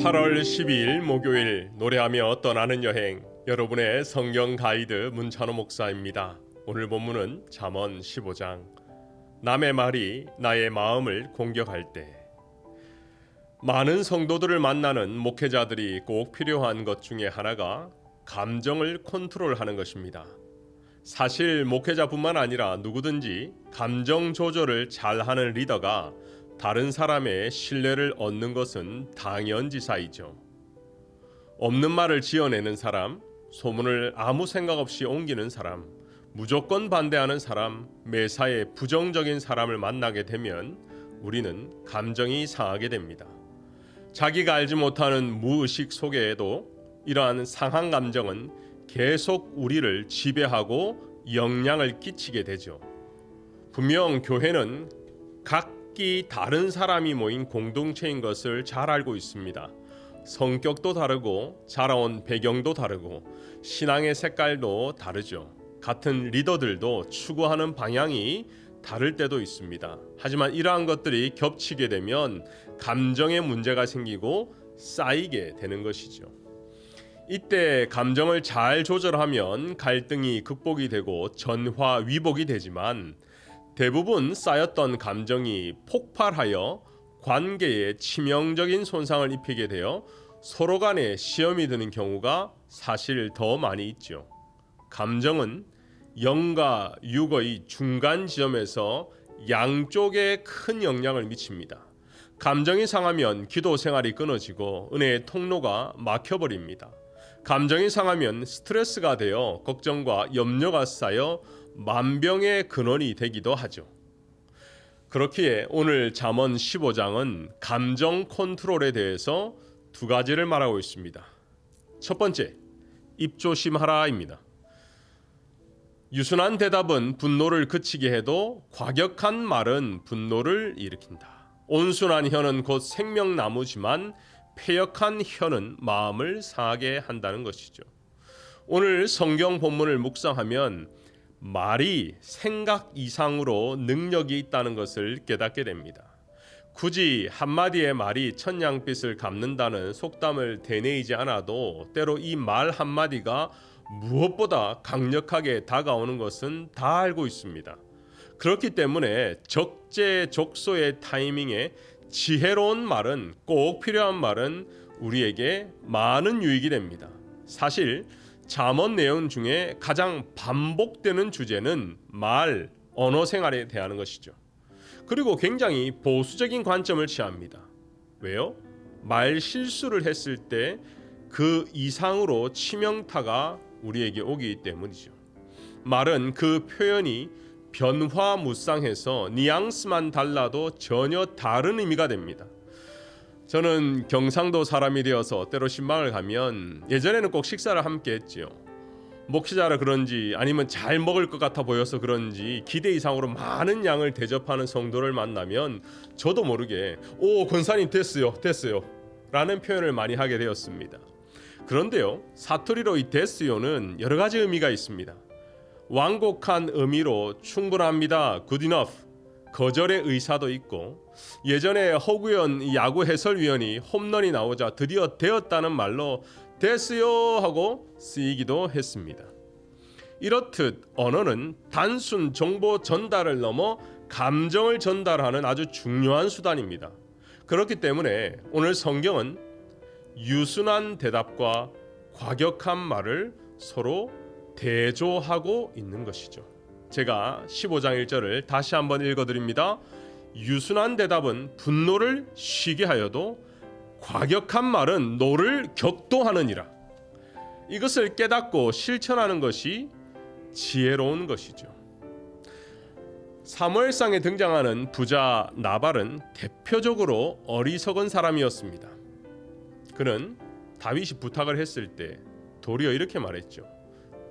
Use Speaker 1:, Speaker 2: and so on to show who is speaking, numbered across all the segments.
Speaker 1: 8월 12일 목요일 노래하며 떠나는 여행, 여러분의 성경 가이드 문찬호 목사입니다. 오늘 본문은 잠언 15장. 남의 말이 나의 마음을 공격할 때. 많은 성도들을 만나는 목회자들이 꼭 필요한 것 중에 하나가 감정을 컨트롤하는 것입니다. 사실 목회자뿐만 아니라 누구든지 감정 조절을 잘하는 리더가 다른 사람의 신뢰를 얻는 것은 당연지사이죠. 없는 말을 지어내는 사람, 소문을 아무 생각 없이 옮기는 사람, 무조건 반대하는 사람, 매사에 부정적인 사람을 만나게 되면 우리는 감정이 상하게 됩니다. 자기가 알지 못하는 무의식 속에도 이러한 상한 감정은 계속 우리를 지배하고 영향을 끼치게 되죠. 분명 교회는 각기 다른 사람이 모인 공동체인 것을 잘 알고 있습니다. 성격도 다르고 자라온 배경도 다르고 신앙의 색깔도 다르죠. 같은 리더들도 추구하는 방향이 다를 때도 있습니다. 하지만 이러한 것들이 겹치게 되면 감정의 문제가 생기고 쌓이게 되는 것이죠. 이때 감정을 잘 조절하면 갈등이 극복이 되고 전화위복이 되지만 대부분 쌓였던 감정이 폭발하여 관계에 치명적인 손상을 입히게 되어 서로 간에 시험이 드는 경우가 사실 더 많이 있죠. 감정은 영과 육의 중간 지점에서 양쪽에 큰 영향을 미칩니다. 감정이 상하면 기도 생활이 끊어지고 은혜의 통로가 막혀버립니다. 감정이 상하면 스트레스가 되어 걱정과 염려가 쌓여 만병의 근원이 되기도 하죠. 그렇기에 오늘 잠언 15장은 감정 컨트롤에 대해서 두 가지를 말하고 있습니다. 첫 번째, 입조심하라입니다. 유순한 대답은 분노를 그치게 해도 과격한 말은 분노를 일으킨다. 온순한 혀는 곧 생명나무지만 패역한 혀는 마음을 상하게 한다는 것이죠. 오늘 성경 본문을 묵상하면 말이 생각 이상으로 능력이 있다는 것을 깨닫게 됩니다. 굳이 한마디의 말이 천냥빚을 갚는다는 속담을 되뇌이지 않아도 때로 이 말 한마디가 무엇보다 강력하게 다가오는 것은 다 알고 있습니다. 그렇기 때문에 적재적소의 타이밍에 지혜로운 말은, 꼭 필요한 말은 우리에게 많은 유익이 됩니다. 사실 잠언 내용 중에 가장 반복되는 주제는 말, 언어 생활에 대한 것이죠. 그리고 굉장히 보수적인 관점을 취합니다. 왜요? 말 실수를 했을 때 그 이상으로 치명타가 우리에게 오기 때문이죠. 말은 그 표현이 변화무쌍해서 뉘앙스만 달라도 전혀 다른 의미가 됩니다. 저는 경상도 사람이 되어서 때로 신방을 가면 예전에는 꼭 식사를 함께 했지요. 목회자라 그런지 아니면 잘 먹을 것 같아 보여서 그런지 기대 이상으로 많은 양을 대접하는 성도를 만나면 저도 모르게 오 권사님 됐어요 라는 표현을 많이 하게 되었습니다. 그런데요, 사투리로 이 됐어요는 여러 가지 의미가 있습니다. 완곡한 의미로 충분합니다, good enough, 거절의 의사도 있고, 예전에 허구현 야구 해설위원이 홈런이 나오자 드디어 되었다는 말로 됐어요 하고 쓰이기도 했습니다. 이렇듯 언어는 단순 정보 전달을 넘어 감정을 전달하는 아주 중요한 수단입니다. 그렇기 때문에 오늘 성경은 유순한 대답과 과격한 말을 서로 대조하고 있는 것이죠. 제가 15장 1절을 다시 한번 읽어드립니다. 유순한 대답은 분노를 쉬게 하여도 과격한 말은 노를 격도하느니라. 이것을 깨닫고 실천하는 것이 지혜로운 것이죠. 사무엘상에 등장하는 부자 나발은 대표적으로 어리석은 사람이었습니다. 그는 다윗이 부탁을 했을 때 도리어 이렇게 말했죠.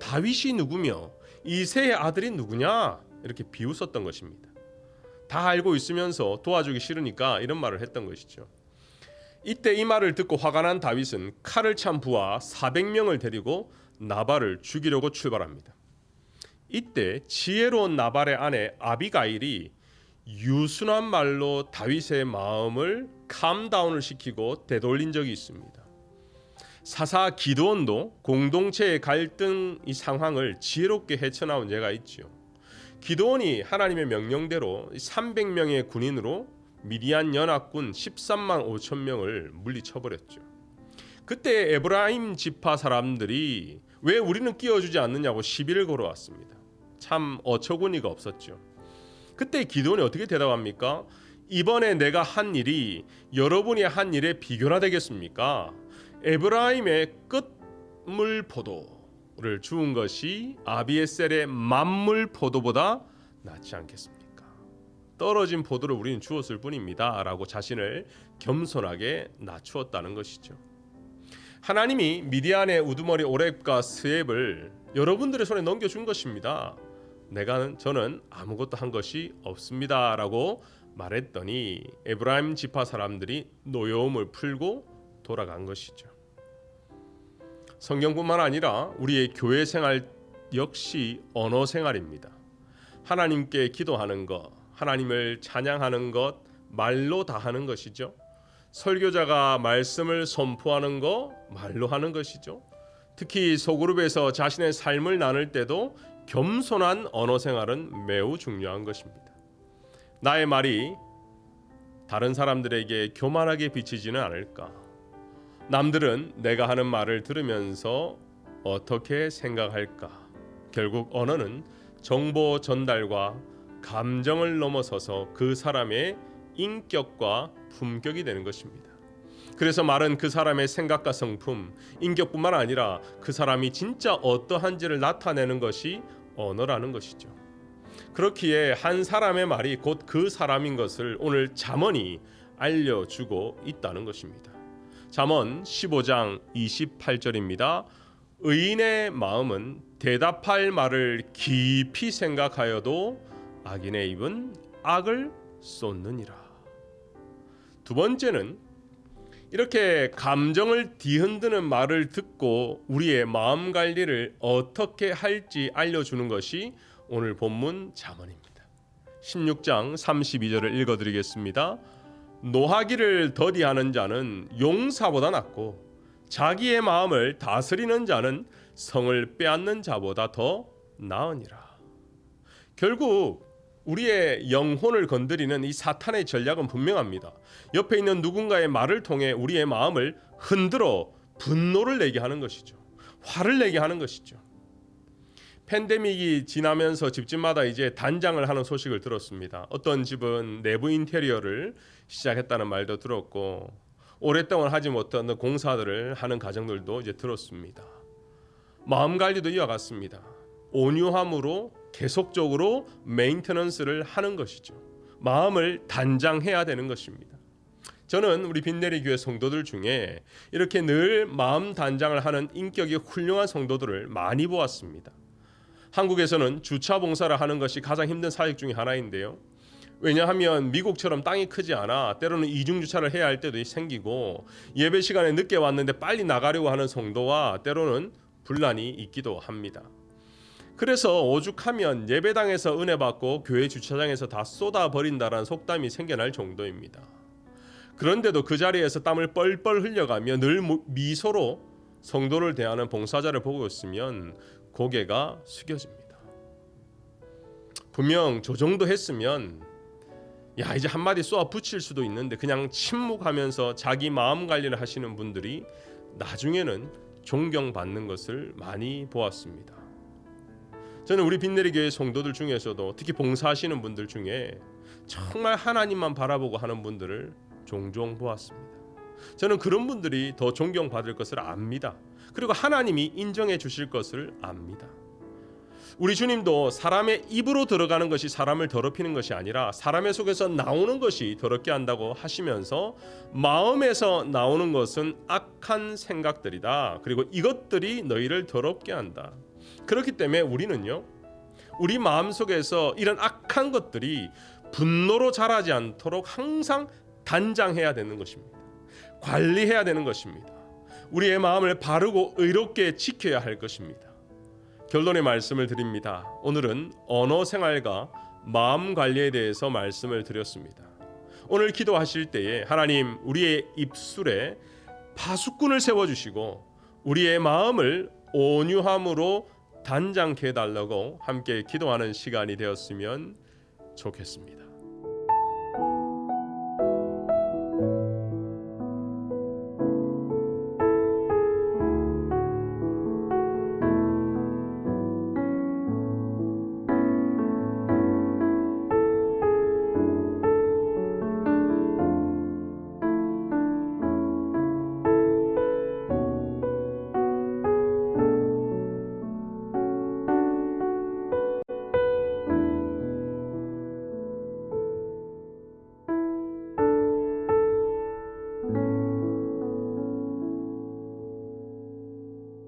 Speaker 1: 다윗이 누구며 이새의 아들이 누구냐? 이렇게 비웃었던 것입니다. 다 알고 있으면서 도와주기 싫으니까 이런 말을 했던 것이죠. 이때 이 말을 듣고 화가 난 다윗은 칼을 찬 부하 400명을 데리고 나발을 죽이려고 출발합니다. 이때 지혜로운 나발의 아내 아비가일이 유순한 말로 다윗의 마음을 캄다운을 시키고 되돌린 적이 있습니다. 사사 기드온도 공동체의 갈등 이 상황을 지혜롭게 헤쳐나온 예가 있죠. 기드온이 하나님의 명령대로 300명의 군인으로 미디안 연합군 13만 5천 명을 물리쳐버렸죠. 그때 에브라임 지파 사람들이 왜 우리는 끼워주지 않느냐고 시비를 걸어왔습니다. 참 어처구니가 없었죠. 그때 기드온이 어떻게 대답합니까? 이번에 내가 한 일이 여러분이 한 일에 비교나 되겠습니까? 에브라임의 끝물 포도를 주운 것이 아비에셀의 만물 포도보다 낫지 않겠습니까? 떨어진 포도를 우리는 주었을 뿐입니다 라고 자신을 겸손하게 낮추었다는 것이죠. 하나님이 미디안의 우두머리 오렙과 스앱을 여러분들의 손에 넘겨준 것입니다. 저는 아무것도 한 것이 없습니다 라고 말했더니 에브라임 지파 사람들이 노여움을 풀고 돌아간 것이죠. 성경뿐만 아니라 우리의 교회 생활 역시 언어 생활입니다. 하나님께 기도하는 것, 하나님을 찬양하는 것, 말로 다 하는 것이죠. 설교자가 말씀을 선포하는 것, 말로 하는 것이죠. 특히 소그룹에서 자신의 삶을 나눌 때도 겸손한 언어 생활은 매우 중요한 것입니다. 나의 말이 다른 사람들에게 교만하게 비치지는 않을까? 남들은 내가 하는 말을 들으면서 어떻게 생각할까? 결국 언어는 정보 전달과 감정을 넘어서서 그 사람의 인격과 품격이 되는 것입니다. 그래서 말은 그 사람의 생각과 성품, 인격뿐만 아니라 그 사람이 진짜 어떠한지를 나타내는 것이 언어라는 것이죠. 그렇기에 한 사람의 말이 곧 그 사람인 것을 오늘 잠언이 알려주고 있다는 것입니다. 잠언 15장 28절입니다. 의인의 마음은 대답할 말을 깊이 생각하여도 악인의 입은 악을 쏟느니라. 두 번째는 이렇게 감정을 뒤흔드는 말을 듣고 우리의 마음 관리를 어떻게 할지 알려주는 것이 오늘 본문 잠언입니다. 16장 32절을 읽어드리겠습니다. 노하기를 더디하는 자는 용사보다 낫고 자기의 마음을 다스리는 자는 성을 빼앗는 자보다 더 나으니라. 결국 우리의 영혼을 건드리는 이 사탄의 전략은 분명합니다. 옆에 있는 누군가의 말을 통해 우리의 마음을 흔들어 분노를 내게 하는 것이죠. 화를 내게 하는 것이죠. 팬데믹이 지나면서 집집마다 이제 단장을 하는 소식을 들었습니다. 어떤 집은 내부 인테리어를 시작했다는 말도 들었고 오랫동안 하지 못한 공사들을 하는 가정들도 이제 들었습니다. 마음 관리도 이와 같습니다. 온유함으로 계속적으로 메인테넌스를 하는 것이죠. 마음을 단장해야 되는 것입니다. 저는 우리 빈내리 교회 성도들 중에 이렇게 늘 마음 단장을 하는 인격이 훌륭한 성도들을 많이 보았습니다. 한국에서는 주차 봉사를 하는 것이 가장 힘든 사역 중에 하나인데요. 왜냐하면 미국처럼 땅이 크지 않아 때로는 이중 주차를 해야 할 때도 생기고 예배 시간에 늦게 왔는데 빨리 나가려고 하는 성도와 때로는 분란이 있기도 합니다. 그래서 오죽하면 예배당에서 은혜 받고 교회 주차장에서 다 쏟아버린다라는 속담이 생겨날 정도입니다. 그런데도 그 자리에서 땀을 뻘뻘 흘려가며 늘 미소로 성도를 대하는 봉사자를 보고 있으면 고개가 숙여집니다. 분명 저 정도 했으면 이제 한마디 쏘아 붙일 수도 있는데 그냥 침묵하면서 자기 마음 관리를 하시는 분들이 나중에는 존경받는 것을 많이 보았습니다. 저는 우리 빈내리 교회 성도들 중에서도 특히 봉사하시는 분들 중에 정말 하나님만 바라보고 하는 분들을 종종 보았습니다. 저는 그런 분들이 더 존경받을 것을 압니다. 그리고 하나님이 인정해 주실 것을 압니다. 우리 주님도 사람의 입으로 들어가는 것이 사람을 더럽히는 것이 아니라 사람의 속에서 나오는 것이 더럽게 한다고 하시면서 마음에서 나오는 것은 악한 생각들이다. 그리고 이것들이 너희를 더럽게 한다. 그렇기 때문에 우리는요, 우리 마음속에서 이런 악한 것들이 분노로 자라지 않도록 항상 단장해야 되는 것입니다. 관리해야 되는 것입니다. 우리의 마음을 바르고 의롭게 지켜야 할 것입니다. 결론의 말씀을 드립니다. 오늘은 언어 생활과 마음 관리에 대해서 말씀을 드렸습니다. 오늘 기도하실 때에 하나님 우리의 입술에 파수꾼을 세워주시고 우리의 마음을 온유함으로 단장케 해달라고 함께 기도하는 시간이 되었으면 좋겠습니다.